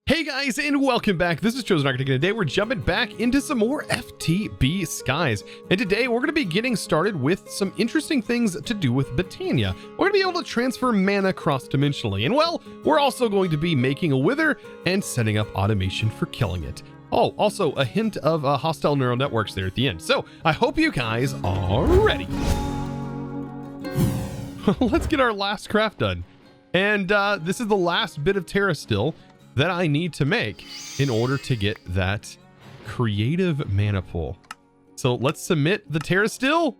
Hey guys, and welcome back. This is ChosenArchitect, and today we're jumping back into some more FTB Skies. And today we're going to be getting started with some interesting things to do with Botania. We're going to be able to transfer mana cross-dimensionally. And well, we're also going to be making a wither and setting up automation for killing it. Oh, also a hint of hostile neural networks there at the end. So I hope you guys are ready. Let's get our last craft done. And this is the last bit of Terra still that I need to make in order to get that creative mana pool. So let's submit the Terra still,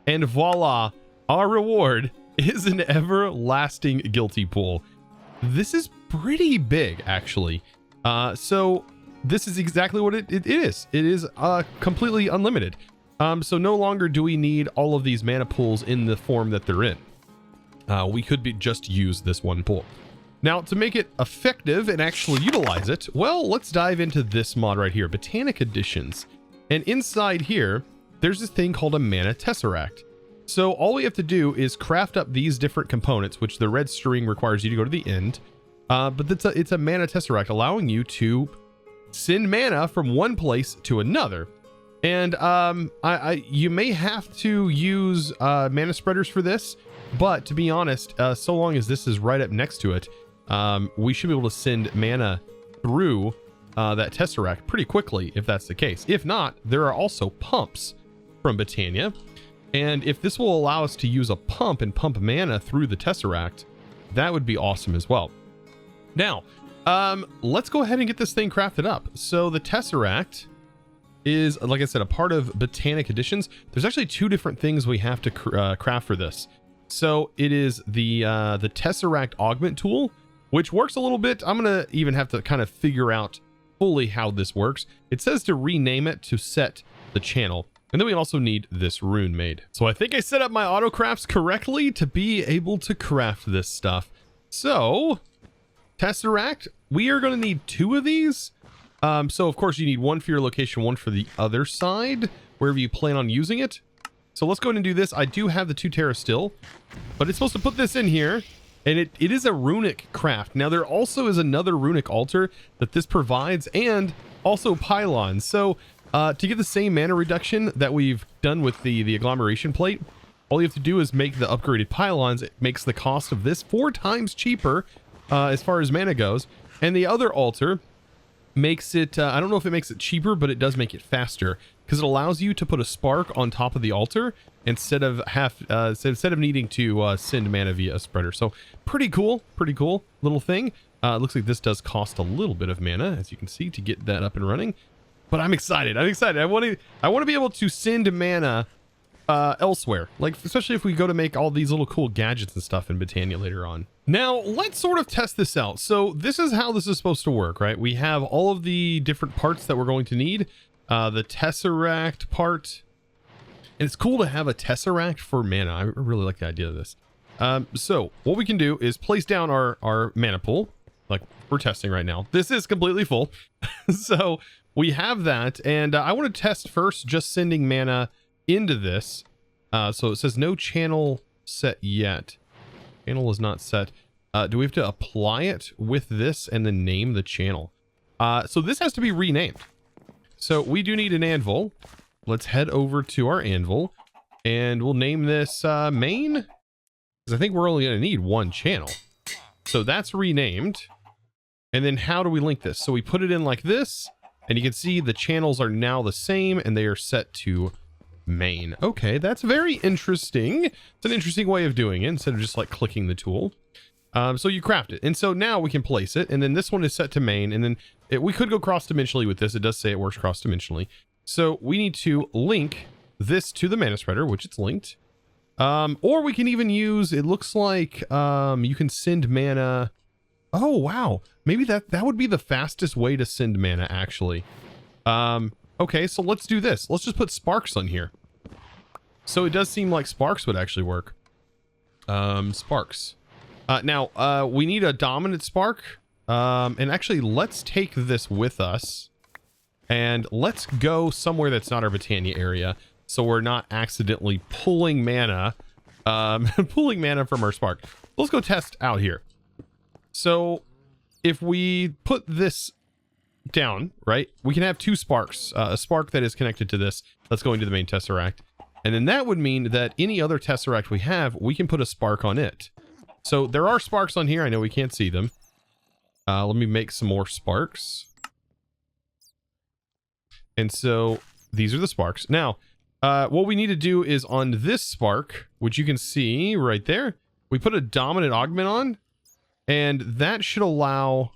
and voila, our reward is an everlasting guilty pool. This is pretty big, actually. So this is exactly what it is. It is completely unlimited. So no longer do we need all of these mana pools in the form that they're in. We could just use this one pool. Now, to make it effective and actually utilize it, well, let's dive into this mod right here, Botanic Additions. And inside here, there's this thing called a mana Tesseract. So all we have to do is craft up these different components, which the red string requires you to go to the end. But it's a mana Tesseract, allowing you to send mana from one place to another. And you may have to use mana spreaders for this, but to be honest, so long as this is right up next to it, we should be able to send mana through that Tesseract pretty quickly if that's the case. If not, there are also pumps from Botania, and if this will allow us to use a pump and pump mana through the Tesseract, that would be awesome as well. Now, let's go ahead and get this thing crafted up. So the Tesseract is, like I said, a part of Botanic Additions. There's actually two different things we have to craft for this. So it is the Tesseract Augment tool, which works a little bit. I'm gonna even have to kind of figure out fully how this works. It says to rename it to set the channel. And then we also need this rune made. So I think I set up my auto crafts correctly to be able to craft this stuff. So Tesseract, we are gonna need two of these. So of course you need one for your location, one for the other side, wherever you plan on using it. So let's go ahead and do this. I do have the 2 Terra still, but it's supposed to put this in here, and it is a runic craft. Now there also is another runic altar that this provides, and also pylons. So to get the same mana reduction that we've done with the agglomeration plate, all you have to do is make the upgraded pylons. It makes the cost of this 4 times cheaper as far as mana goes. And the other altar makes it, I don't know if it makes it cheaper, but it does make it faster, because it allows you to put a spark on top of the altar instead of needing to send mana via a spreader. So pretty cool little thing. It looks like this does cost a little bit of mana, as you can see, to get that up and running. But I'm excited. I want to be able to send mana elsewhere, like especially if we go to make all these little cool gadgets and stuff in Botania later on. Now let's sort of test this out. So this is how this is supposed to work, right? We have all of the different parts that we're going to need. The Tesseract part, and it's cool to have a Tesseract for mana. I really like the idea of this. So what we can do is place down our mana pool, like we're testing right now. This is completely full. So we have that, and I want to test first just sending mana into this. So it says no channel set yet. Channel is not set. Do we have to apply it with this and then name the channel? So this has to be renamed. So we do need an anvil. Let's head over to our anvil, and we'll name this main, because I think we're only going to need one channel. So that's renamed. And then how do we link this? So we put it in like this, and you can see the channels are now the same, and they are set to main. Okay, that's very interesting. It's an interesting way of doing it instead of just like clicking the tool. So you craft it, and so now we can place it, and then this one is set to main, and then we could go cross-dimensionally with this. It does say it works cross-dimensionally. So we need to link this to the mana spreader, which it's linked. Or we can even use, it looks like you can send mana. Oh, wow. Maybe that would be the fastest way to send mana, actually. Okay, so let's do this. Let's just put sparks on here. So it does seem like sparks would actually work. Sparks. Now, we need a dominant spark. And actually, let's take this with us. And let's go somewhere that's not our Botania area, so we're not accidentally pulling mana, from our spark. Let's go test out here. So if we put this down, right, we can have two sparks. A spark that is connected to this that's going to the main Tesseract. And then that would mean that any other Tesseract we have, we can put a spark on it. So there are sparks on here. I know we can't see them. Let me make some more sparks. And so these are the sparks. Now, what we need to do is on this spark, which you can see right there, we put a dominant augment on, and that should allow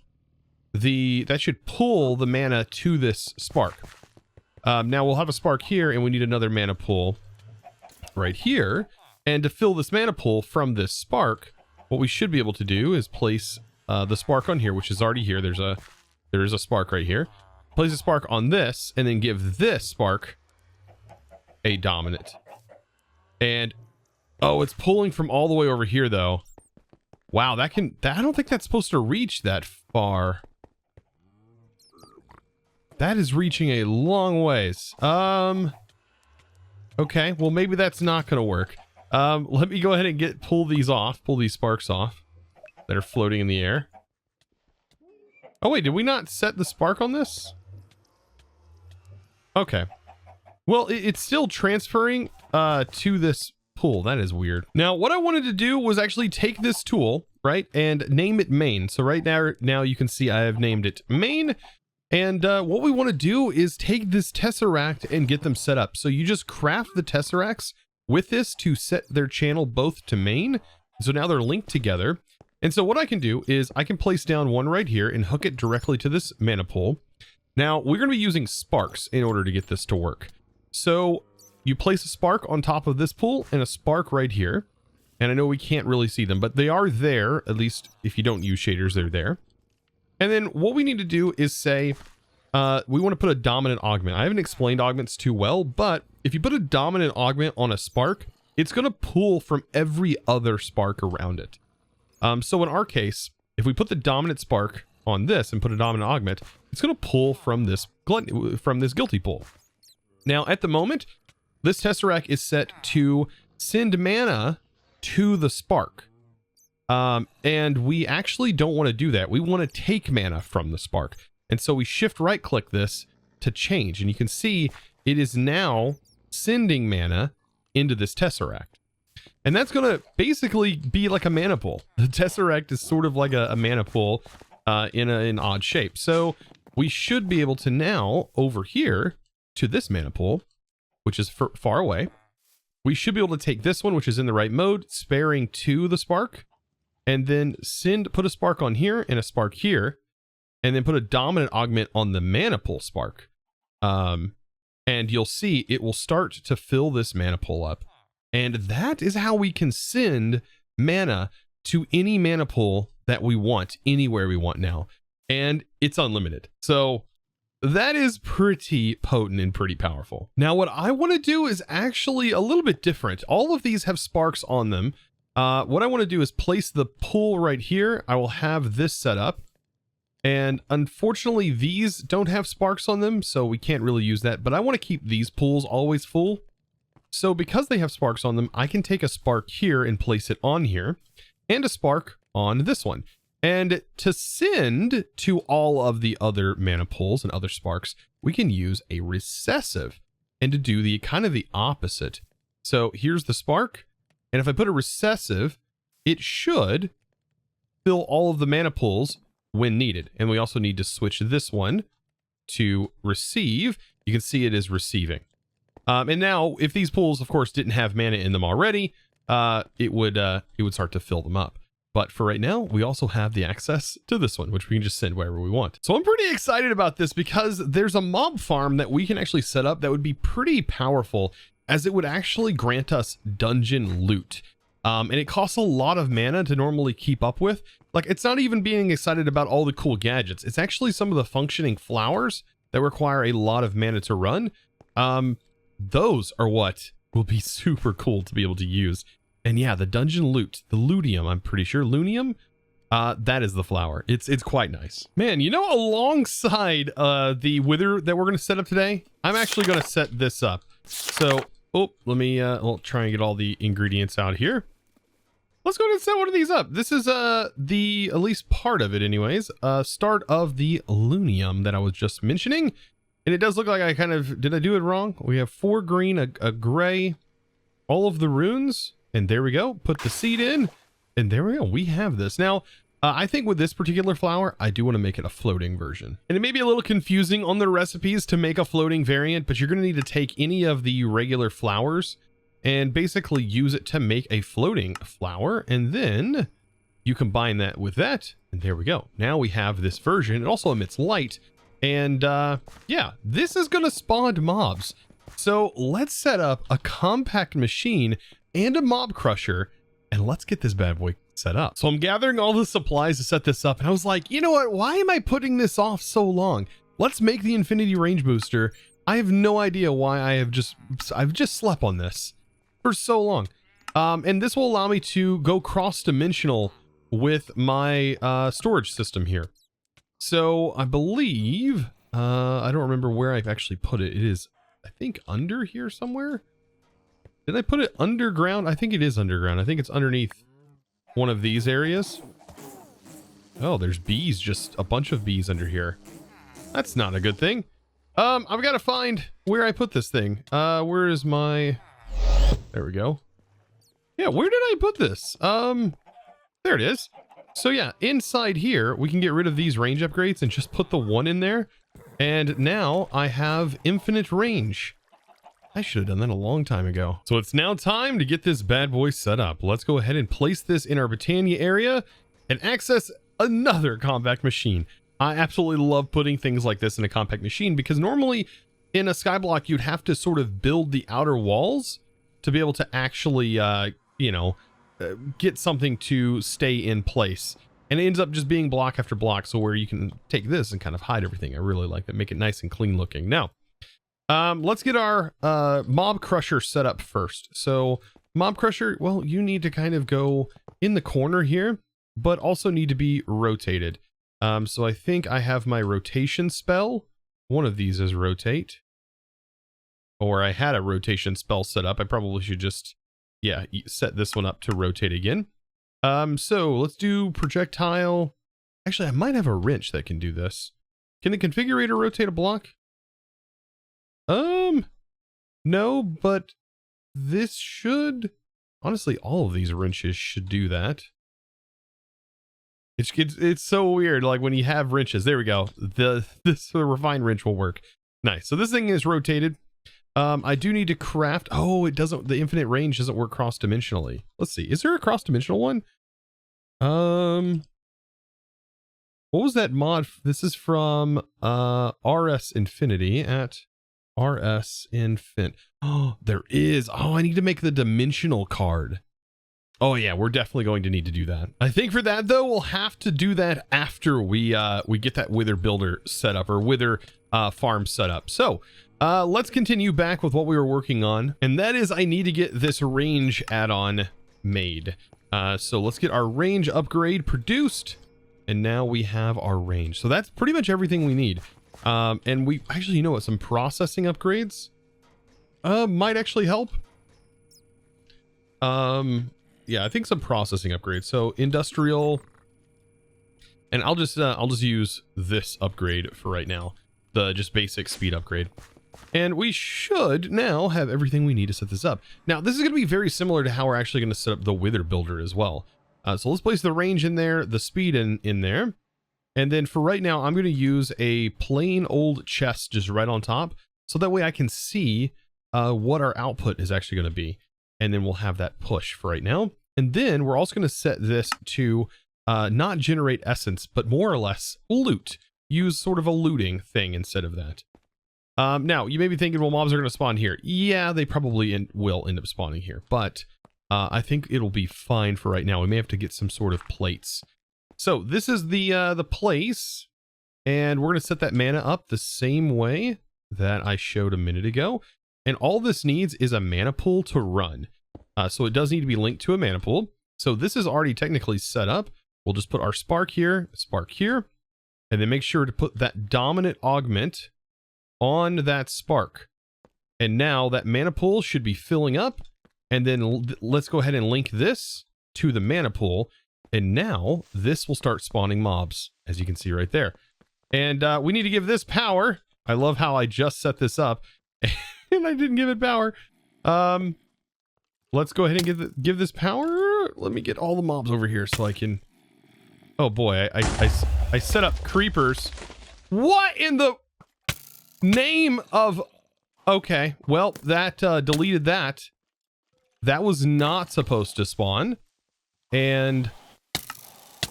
that should pull the mana to this spark. Now we'll have a spark here, and we need another mana pull right here. And to fill this mana pull from this spark, what we should be able to do is place the spark on here, which is already here. There is a spark right here. Place a spark on this, and then give this spark a dominant. And oh, it's pulling from all the way over here though. Wow, I don't think that's supposed to reach that far. That is reaching a long ways. Okay, well maybe that's not gonna work. Let me go ahead and pull these sparks off that are floating in the air. Oh wait, did we not set the spark on this? Okay. Well, it's still transferring to this pool. That is weird. Now, what I wanted to do was actually take this tool, right, and name it main. So right now you can see I have named it main. And what we want to do is take this Tesseract and get them set up. So you just craft the Tesseracts with this to set their channel both to main. So now they're linked together. And so what I can do is I can place down one right here and hook it directly to this mana pool. Now, we're going to be using sparks in order to get this to work. So you place a spark on top of this pool and a spark right here. And I know we can't really see them, but they are there. At least if you don't use shaders, they're there. And then what we need to do is say, we want to put a dominant augment. I haven't explained augments too well, but if you put a dominant augment on a spark, it's going to pull from every other spark around it. So in our case, if we put the dominant spark on this and put a dominant augment, it's going to pull from this guilty pool. Now, at the moment, this Tesseract is set to send mana to the spark. And we actually don't want to do that. We want to take mana from the spark. And so we shift right click this to change. And you can see it is now sending mana into this Tesseract. And that's going to basically be like a mana pool. The Tesseract is sort of like a mana pool in an odd shape. So we should be able to now, over here to this mana pool, which is far away, we should be able to take this one, which is in the right mode, sparing to the spark, and then put a spark on here and a spark here, and then put a dominant augment on the mana pool spark. And you'll see it will start to fill this mana pool up. And that is how we can send mana to any mana pool that we want, anywhere we want now. And it's unlimited. So that is pretty potent and pretty powerful. Now, what I want to do is actually a little bit different. All of these have sparks on them. What I want to do is place the pool right here. I will have this set up. And unfortunately, these don't have sparks on them, so we can't really use that. But I want to keep these pools always full. So because they have sparks on them, I can take a spark here and place it on here, and a spark on this one. And to send to all of the other mana pools and other sparks, we can use a recessive, and to do the kind of the opposite. So here's the spark, and if I put a recessive, it should fill all of the mana pools when needed. And we also need to switch this one to receive. You can see it is receiving. And now, if these pools, of course, didn't have mana in them already, it would start to fill them up. But for right now, we also have the access to this one, which we can just send wherever we want. So I'm pretty excited about this because there's a mob farm that we can actually set up that would be pretty powerful, as it would actually grant us dungeon loot. And it costs a lot of mana to normally keep up with. Like, it's not even being excited about all the cool gadgets. It's actually some of the functioning flowers that require a lot of mana to run. Those are what will be super cool to be able to use. And yeah, the dungeon loot, the lutium, I'm pretty sure, lunium, that is the flower. It's quite nice. Man, you know, alongside the wither that we're going to set up today, I'm actually going to set this up. So, let me we'll try and get all the ingredients out here. let's go ahead and set one of these up. This is the, at least part of it anyways, start of the Lunium that I was just mentioning. And it does look like I kind of, did I do it wrong? We have 4 green, a gray, all of the runes, and there we go. Put the seed in, and there we go. We have this. Now, I think with this particular flower, I do want to make it a floating version. And it may be a little confusing on the recipes to make a floating variant, but you're going to need to take any of the regular flowers and basically use it to make a floating flower. And then you combine that with that, and there we go. Now we have this version. It also emits light. And yeah, this is going to spawn mobs. So let's set up a compact machine and a mob crusher, and let's get this bad boy set up. So I'm gathering all the supplies to set this up, and I was like, you know what? Why am I putting this off so long? Let's make the infinity range booster. I have no idea why I've just slept on this for so long. And this will allow me to go cross-dimensional with my storage system here. So I believe, I don't remember where I've actually put it. It is, I think, under here somewhere. Did I put it underground? I think it is underground. I think it's underneath one of these areas. Oh, there's bees, just a bunch of bees under here. That's not a good thing. I've got to find where I put this thing. Where is my, there we go. Yeah, where did I put this? There it is. So yeah, inside here, we can get rid of these range upgrades and just put the 1 in there. And now I have infinite range. I should have done that a long time ago. So it's now time to get this bad boy set up. Let's go ahead and place this in our Britannia area and access another compact machine. I absolutely love putting things like this in a compact machine because normally in a skyblock, you'd have to sort of build the outer walls to be able to actually, you know, get something to stay in place. And it ends up just being block after block. So where you can take this and kind of hide everything. I really like that. Make it nice and clean looking. Now, let's get our mob crusher set up first. So mob crusher, well, you need to kind of go in the corner here, but also need to be rotated. So I think I have my rotation spell. One of these is rotate. Or I had a rotation spell set up. I probably should just, yeah, set this one up to rotate again. So let's do projectile. Actually, I might have a wrench that can do this. Can the configurator rotate a block? No, but this should, honestly, all of these wrenches should do that. It's so weird. Like when you have wrenches, there we go. This refined wrench will work. Nice. So this thing is rotated. I do need to craft. Oh, it doesn't, the infinite range doesn't work cross-dimensionally. Let's see. Is there a cross-dimensional one? What was that mod? This is from RS Infinity at RS Infin. Oh, there is. Oh, I need to make the dimensional card. Oh yeah, we're definitely going to need to do that. I think for that though, we'll have to do that after we get that wither builder set up, or wither farm set up. So let's continue back with what we were working on, and that is I need to get this range add-on made. So let's get our range upgrade produced, and now we have our range. So that's pretty much everything we need. And we actually, you know what, some processing upgrades might actually help. Yeah, I think some processing upgrades. So industrial, and I'll just use this upgrade for right now, the just basic speed upgrade. And we should now have everything we need to set this up. Now, this is going to be very similar to how we're actually going to set up the wither builder as well. So let's place the range in there, the speed in there. And then for right now, I'm going to use a plain old chest just right on top. So that way I can see what our output is actually going to be. And then we'll have that push for right now. And then we're also going to set this to not generate essence, but more or less loot. Use sort of a looting thing instead of that. Now, you may be thinking, well, mobs are going to spawn here. Yeah, they probably will end up spawning here. But I think it'll be fine for right now. We may have to get some sort of plates. So this is the place. And we're going to set that mana up the same way that I showed a minute ago. And all this needs is a mana pool to run. So it does need to be linked to a mana pool. So this is already technically set up. We'll just put our spark here, and then make sure to put that dominant augment on that spark. And now that mana pool should be filling up. And then let's go ahead and link this to the mana pool. And now this will start spawning mobs, as you can see right there. And we need to give this power. I love how I just set this up and I didn't give it power. Let's go ahead and give this power. Let me get all the mobs over here so I can... Oh boy, I set up creepers. What in the name of... Okay, well, that deleted that. That was not supposed to spawn. And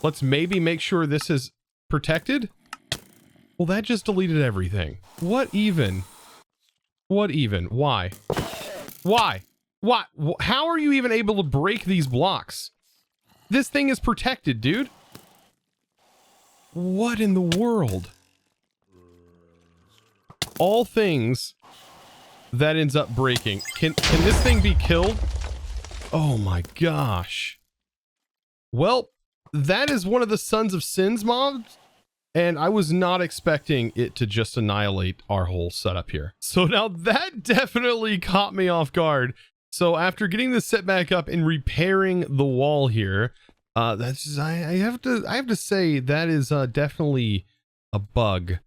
let's maybe make sure this is protected. Well, that just deleted everything. What even? What even? Why? Why? What? How are you even able to break these blocks? This thing is protected, dude. What in the world? All things that ends up breaking. Can this thing be killed? Oh my gosh. Well, that is one of the Sons of Sins mobs, and I was not expecting it to just annihilate our whole setup here. So now that definitely caught me off guard. So after getting this set back up and repairing the wall here, that's just, I have to say that is definitely a bug.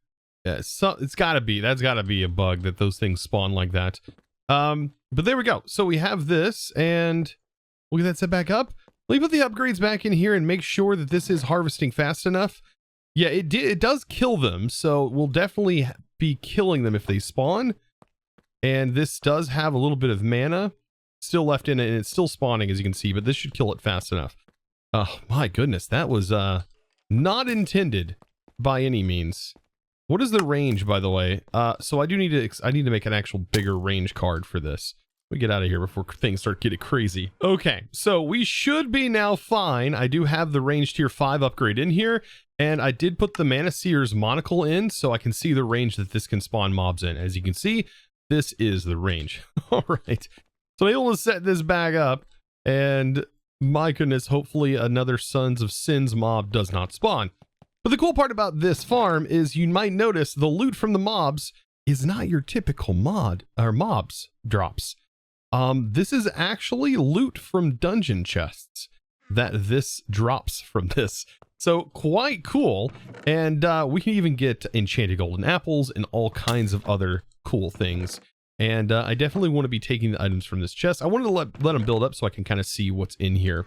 Yeah, so that's gotta be a bug that those things spawn like that. But there we go. So we have this, and we'll get that set back up. Let me put the upgrades back in here and make sure that this is harvesting fast enough. Yeah, it does kill them, so we'll definitely be killing them if they spawn. And this does have a little bit of mana still left in it, and it's still spawning, as you can see, but this should kill it fast enough. Oh my goodness, that was not intended by any means. What is the range, by the way? So I need to make an actual bigger range card for this. We get out of here before things start getting crazy. Okay, so we should be now fine. I do have the range tier 5 upgrade in here, and I did put the Mana Seer's monocle in so I can see the range that this can spawn mobs in. As you can see, this is the range. All right, so I'm able to set this back up, and my goodness, hopefully another Sons of Sins mob does not spawn. But the cool part about this farm is you might notice the loot from the mobs is not your typical mobs drops. This is actually loot from dungeon chests that this drops from this. So quite cool. And we can even get enchanted golden apples and all kinds of other cool things. And I definitely want to be taking the items from this chest. I wanted to let them build up so I can kind of see what's in here.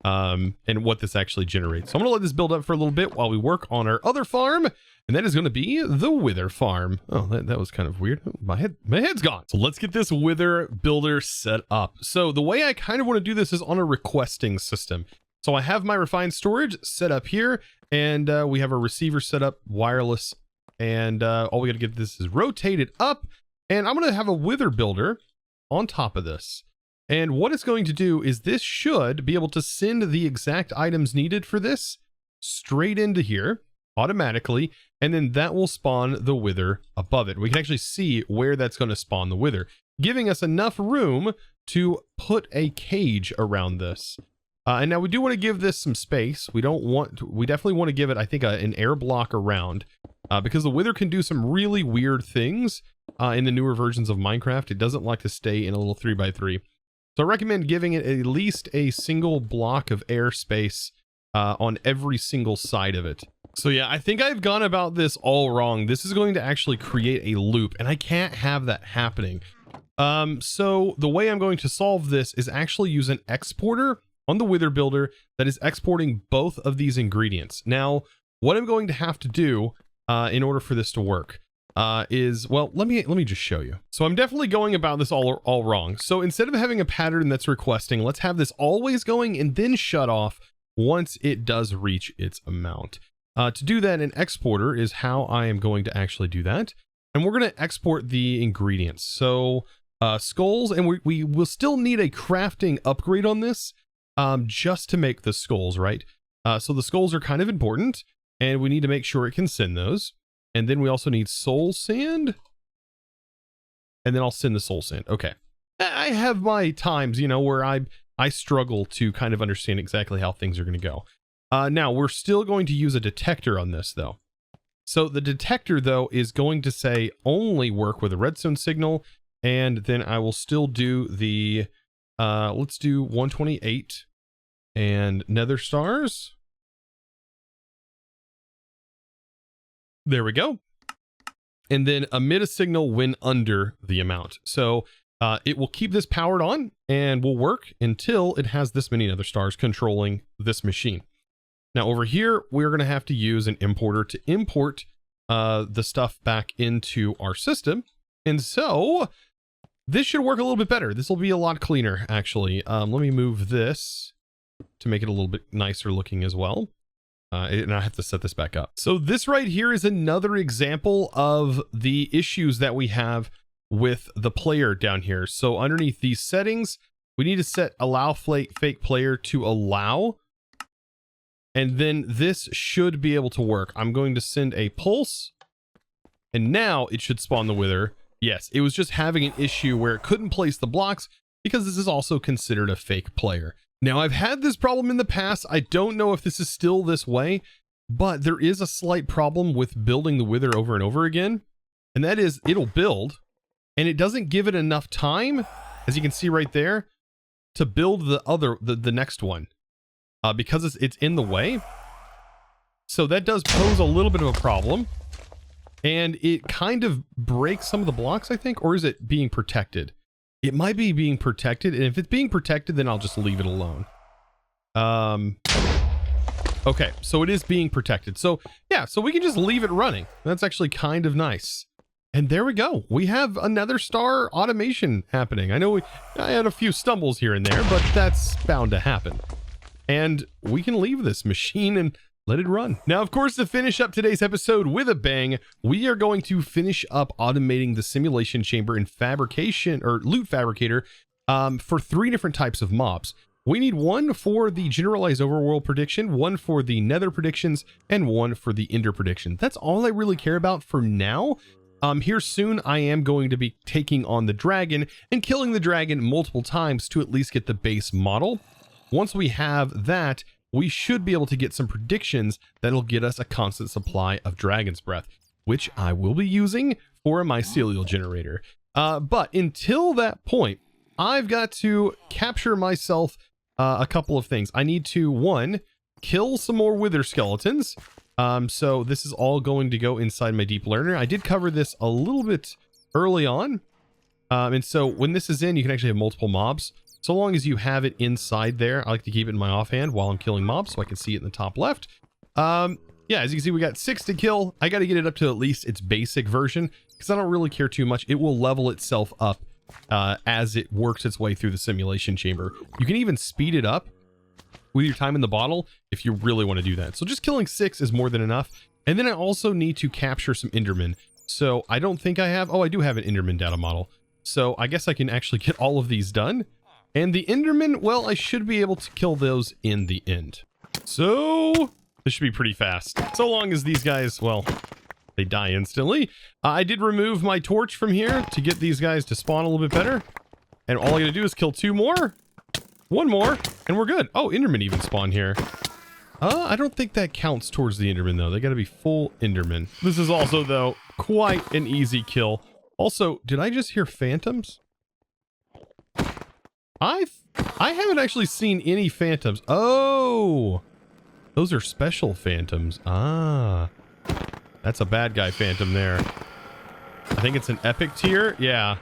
And what this actually generates. So I'm gonna let this build up for a little bit while we work on our other farm, and that is going to be the Wither farm. Oh, that was kind of weird. My head's gone. So let's get this Wither builder set up. So the way I kind of want to do this is on a requesting system. So I have my refined storage set up here, and we have a receiver set up wireless, and all we got to get this is rotated up, and I'm going to have a Wither builder on top of this. And what it's going to do is this should be able to send the exact items needed for this straight into here automatically, and then that will spawn the Wither above it. We can actually see where that's going to spawn the Wither, giving us enough room to put a cage around this. And now we do want to give this some space. We definitely want to give it, I think, an air block around, because the Wither can do some really weird things in the newer versions of Minecraft. It doesn't like to stay in a little 3x3. So I recommend giving it at least a single block of airspace on every single side of it. So yeah, I think I've gone about this all wrong. This is going to actually create a loop, and I can't have that happening. So the way I'm going to solve this is actually use an exporter on the Wither builder that is exporting both of these ingredients. Now, what I'm going to have to do in order for this to work is, well, let me just show you. So I'm definitely going about this all wrong. So instead of having a pattern that's requesting, let's have this always going and then shut off once it does reach its amount. To do that, an exporter is how I am going to actually do that. And we're going to export the ingredients. So skulls, and we will still need a crafting upgrade on this just to make the skulls, right? So the skulls are kind of important, and we need to make sure it can send those. And then we also need soul sand. And then I'll send the soul sand. Okay. I have my times, you know, where I struggle to kind of understand exactly how things are going to go. Now, we're still going to use a detector on this, though. So the detector, though, is going to say only work with a redstone signal. And then I will still do the, let's do 128. and nether stars. There we go. And then emit a signal when under the amount. So it will keep this powered on and will work until it has this many nether stars controlling this machine. Now over here, we're going to have to use an importer to import the stuff back into our system. And so this should work a little bit better. This will be a lot cleaner, actually. Let me move this to make it a little bit nicer looking as well. And I have to set this back up. So this right here is another example of the issues that we have with the player down here. So underneath these settings, we need to set allow fake player to allow. And then this should be able to work. I'm going to send a pulse. And now it should spawn the wither. Yes, it was just having an issue where it couldn't place the blocks because this is also considered a fake player. Now, I've had this problem in the past. I don't know if this is still this way, but there is a slight problem with building the wither over and over again. And that is it'll build and it doesn't give it enough time, as you can see right there, to build the next one because it's in the way. So that does pose a little bit of a problem. And it kind of breaks some of the blocks, I think, or is it being protected? It might be being protected, and if it's being protected, then I'll just leave it alone. Okay, so it is being protected. So yeah, so we can just leave it running. That's actually kind of nice. And there we go. We have another star automation happening. I know I had a few stumbles here and there, but that's bound to happen. And we can leave this machine and let it run. Now, of course, to finish up today's episode with a bang, we are going to finish up automating the simulation chamber and fabrication or loot fabricator for 3 different types of mobs. We need one for the generalized overworld prediction, one for the nether predictions, and one for the ender prediction. That's all I really care about for now. Here soon, I am going to be taking on the dragon and killing the dragon multiple times to at least get the base model. Once we have that, we should be able to get some predictions that'll get us a constant supply of dragon's breath, which I will be using for a mycelial generator. But until that point, I've got to capture myself a couple of things. I need to, 1, kill some more wither skeletons. So this is all going to go inside my deep learner. I did cover this a little bit early on. And so when this is in, you can actually have multiple mobs. So long as you have it inside there. I like to keep it in my offhand while I'm killing mobs so I can see it in the top left. Yeah, as you can see, we got 6 to kill. I got to get it up to at least its basic version because I don't really care too much. It will level itself up as it works its way through the simulation chamber. You can even speed it up with your time in the bottle if you really want to do that. So just killing 6 is more than enough. And then I also need to capture some Endermen. So I don't think I have... Oh, I do have an Enderman data model. So I guess I can actually get all of these done. And the Endermen, well, I should be able to kill those in the end. So this should be pretty fast. So long as these guys, well, they die instantly. I did remove my torch from here to get these guys to spawn a little bit better. And all I gotta do is kill 2 more. 1 more, and we're good. Oh, Enderman even spawn here. I don't think that counts towards the Enderman, though. They gotta be full Enderman. This is also, though, quite an easy kill. Also, did I just hear phantoms? I haven't actually seen any phantoms. Oh, those are special phantoms. Ah, that's a bad guy phantom there. I think it's an epic tier. Yeah,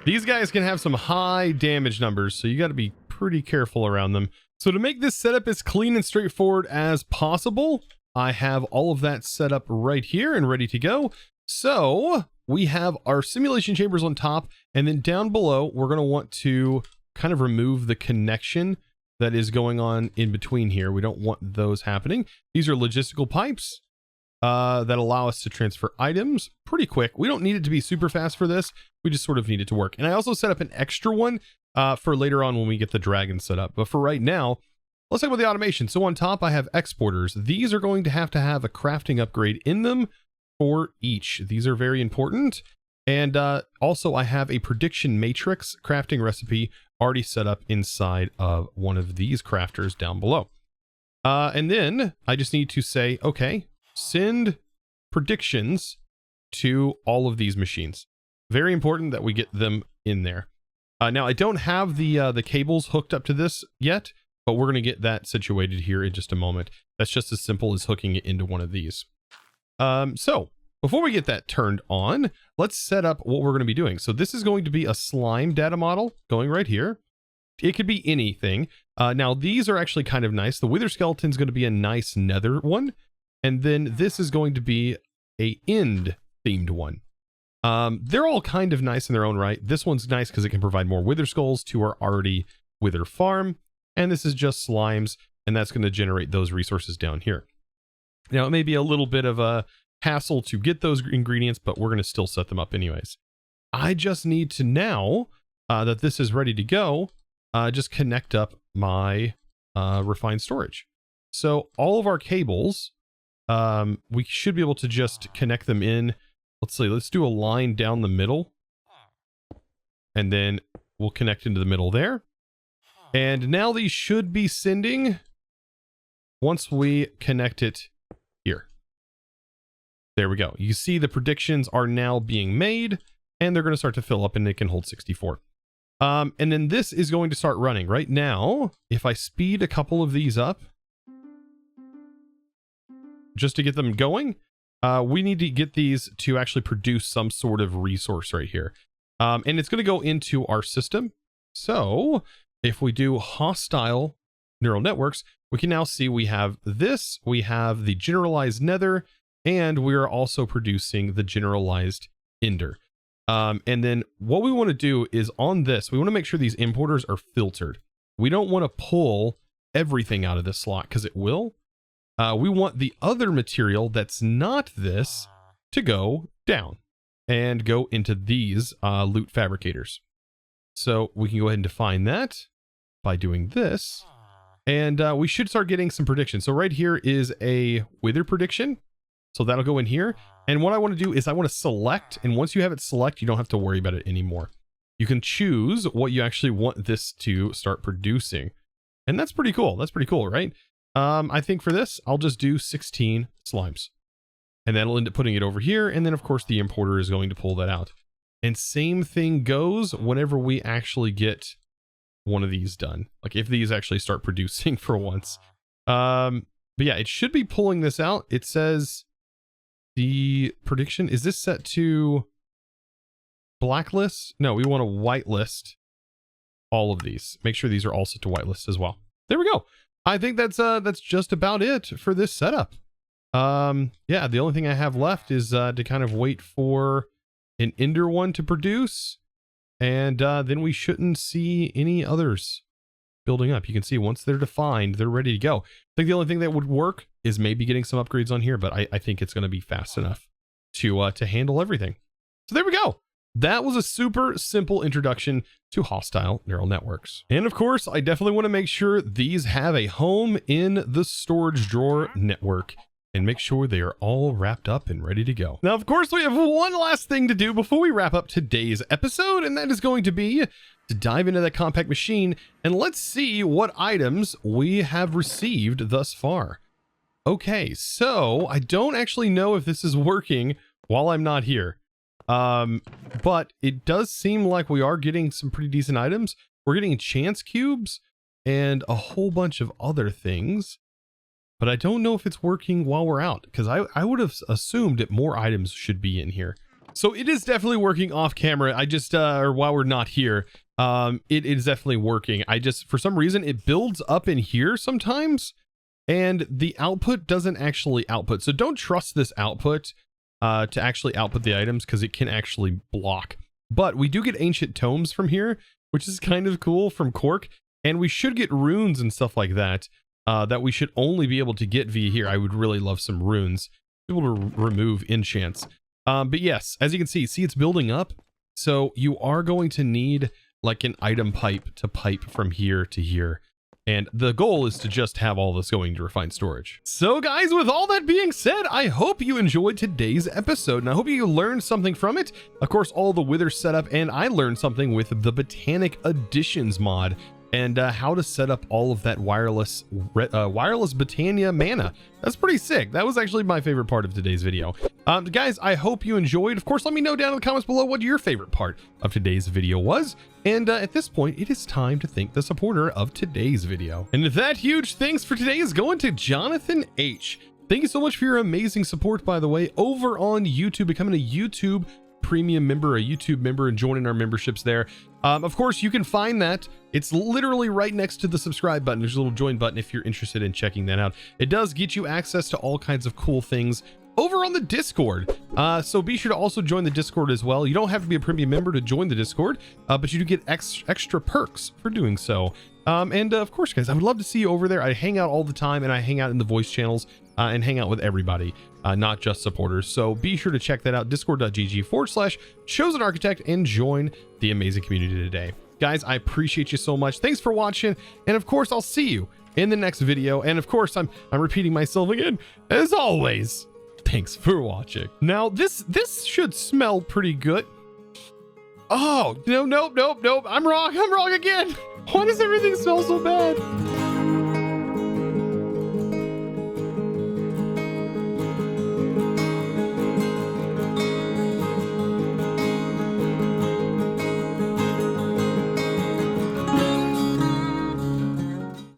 these guys can have some high damage numbers, so you got to be pretty careful around them. So to make this setup as clean and straightforward as possible, I have all of that set up right here and ready to go. So we have our simulation chambers on top, and then down below, we're going to want to kind of remove the connection that is going on in between here. We don't want those happening. These are logistical pipes that allow us to transfer items pretty quick. We don't need it to be super fast for this. We just sort of need it to work. And I also set up an extra one for later on when we get the dragon set up. But for right now, let's talk about the automation. So on top, I have exporters. These are going to have a crafting upgrade in them for each. These are very important. And also I have a prediction matrix crafting recipe already set up inside of one of these crafters down below. And then I just need to say, okay, send predictions to all of these machines. Very important that we get them in there. Now I don't have the cables hooked up to this yet. but we're going to get that situated here in just a moment. That's just as simple as hooking it into one of these. So before we get that turned on, let's set up what we're going to be doing. So this is going to be a slime data model going right here. It could be anything. Now these are actually kind of nice. The wither skeleton is going to be a nice nether one. And then this is going to be a end themed one. They're all kind of nice in their own right. This one's nice because it can provide more wither skulls to our already wither farm. And this is just slimes, and that's going to generate those resources down here. Now, it may be a little bit of a hassle to get those ingredients, but we're going to still set them up anyways. I just need to now that this is ready to go, just connect up my refined storage. So all of our cables, we should be able to just connect them in. Let's see, let's do a line down the middle, and then we'll connect into the middle there. And now these should be sending once we connect it here. There we go. You see the predictions are now being made, and they're going to start to fill up, and it can hold 64. And then this is going to start running right now. If I speed a couple of these up just to get them going, we need to get these to actually produce some sort of resource right here. And it's going to go into our system. So if we do hostile neural networks, we can now see we have this, we have the generalized nether, and we are also producing the generalized ender. And then what we want to do is on this, we want to make sure these importers are filtered. We don't want to pull everything out of this slot because it will. We want the other material that's not this to go down and go into these loot fabricators. So we can go ahead and define that by doing this, and we should start getting some predictions. So right here is a wither prediction. So that'll go in here. And what I want to do is I want to select, and once you have it select, you don't have to worry about it anymore. You can choose what you actually want this to start producing. And that's pretty cool. That's pretty cool, right? I think for this, I'll just do 16 slimes. And that'll end up putting it over here. And then of course the importer is going to pull that out. And same thing goes whenever we actually get one of these done. Like if these actually start producing for once. But yeah, it should be pulling this out. It says the prediction, is this set to blacklist? No, we want to whitelist all of these. Make sure these are all set to whitelist as well. There we go. I think that's just about it for this setup. Yeah, the only thing I have left is to kind of wait for an ender one to produce, and then we shouldn't see any others building up. You can see once they're defined, they're ready to go. I think the only thing that would work is maybe getting some upgrades on here, but I think it's going to be fast enough to handle everything. So there we go. That was a super simple introduction to hostile neural networks. And of course, I definitely want to make sure these have a home in the storage drawer network and make sure they are all wrapped up and ready to go. Now, of course, we have one last thing to do before we wrap up today's episode, and that is going to be to dive into that compact machine and let's see what items we have received thus far. Okay, so I don't actually know if this is working while I'm not here. But it does seem like we are getting some pretty decent items. We're getting chance cubes and a whole bunch of other things, but I don't know if it's working while we're out, because I would have assumed that more items should be in here. So it is definitely working off camera. I just, or while we're not here, it is definitely working. I just, for some reason, it builds up in here sometimes and the output doesn't actually output. So don't trust this output to actually output the items, because it can actually block. But we do get ancient tomes from here, which is kind of cool, from Cork, and we should get runes and stuff like that that we should only be able to get via here. I would really love some runes, able to remove enchants. But yes, as you can see it's building up. So you are going to need like an item pipe to pipe from here to here. And the goal is to just have all this going to refined storage. So guys, with all that being said, I hope you enjoyed today's episode, and I hope you learned something from it. Of course, all the wither setup, and I learned something with the Botanic Additions mod. and how to set up all of that wireless Britannia mana. That's pretty sick. That was actually my favorite part of today's video. Guys, I hope you enjoyed. Of course, let me know down in the comments below what your favorite part of today's video was. And at this point, it is time to thank the supporter of today's video. And that huge thanks for today is going to Jonathan H. Thank you so much for your amazing support, by the way, over on YouTube, becoming a YouTube premium member, a YouTube member, and joining our memberships there. Of course, you can find that. It's literally right next to the subscribe button. There's a little join button if you're interested in checking that out. It does get you access to all kinds of cool things over on the Discord. So be sure to also join the Discord as well. You don't have to be a premium member to join the Discord, but you do get extra perks for doing so. And of course, guys, I would love to see you over there. I hang out all the time, and I hang out in the voice channels and hang out with everybody, not just supporters. So be sure to check that out, discord.gg/ChosenArchitect, and join the amazing community today. Guys, I appreciate you so much. Thanks for watching. And of course, I'll see you in the next video. And of course, I'm repeating myself again, as always. Thanks for watching. Now, this should smell pretty good. Oh, no, nope. I'm wrong again. Why does everything smell so bad?